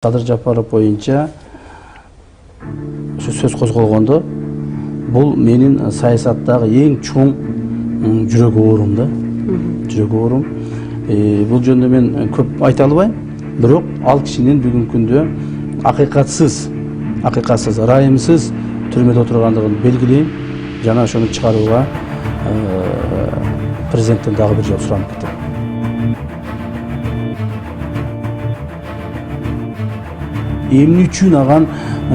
Садыр Жапаров боюнча сөз козголгондо бул менин саясаттагы эң чоң жүрөк оорум да. Жүрөк оорум. Бул жөнүндө мен көп айта албайм, бирок ал кишинин бүгүнкү күндө акыйкатсыз, ырайымсыз түрмөдө отургандыгын белгилейм. Жана ошону чыгарууга президенттен дагы бир жолу суранып кетем. Эмне үчүн аган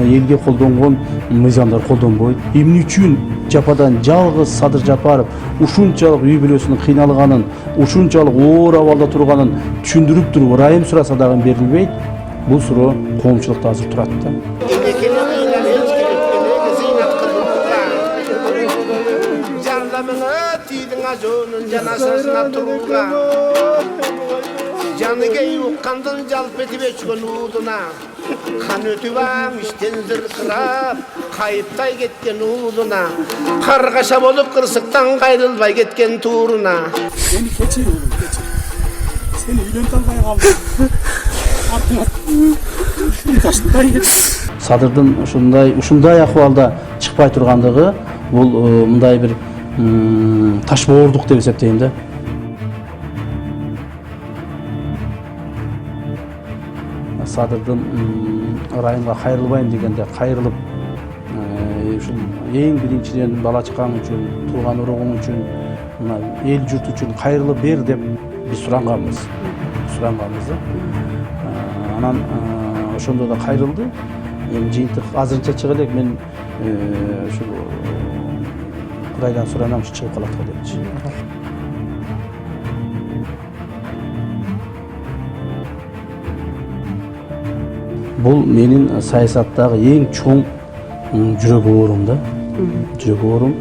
элге колдонгон мыйзамдар колдонбойт? Эмне үчүн жападан жалгыз Садыр Жапаров ушунчалык үй бүлөсүнүн кыйналганын, ушунчалык оор абалда турганын түшүндүрүп туруп, ырайым сураса дагы берилбейт? Бул суроо коомчулукта азыр турат да. Canıge yukkandın jalp etip öçkön uğduna kan ötüp aң işten zırkırap kayıptay ketken uğduna kargaşa bolup kırsıktan kayrılbay ketken tuğruna. Beni keçir oğlum, keçir. Seni üylent almaya kaldım. Artık taşıntay et. Садырдын ушундай акыбалда чыкпай тургандыгы бул мындай бир ташбоордук деп эсептейм да. Садырдын ырайымга кайрылбайм дегенде кайрылып, ушул эң биринчиден бала чакаң үчүн, тууган уругуң үчүн, эл журт үчүн кайрылып бер деп биз суранганбыз. Да. Анан ошондо да кайрылды. Эми жыйынтык азырынча чыга элек, мен ушул Кудайдан суранам, ушу чыгып калат го депчи. Бул менин саясаттагы эң чоң жүрөк оорум да. Жүрөк оорум.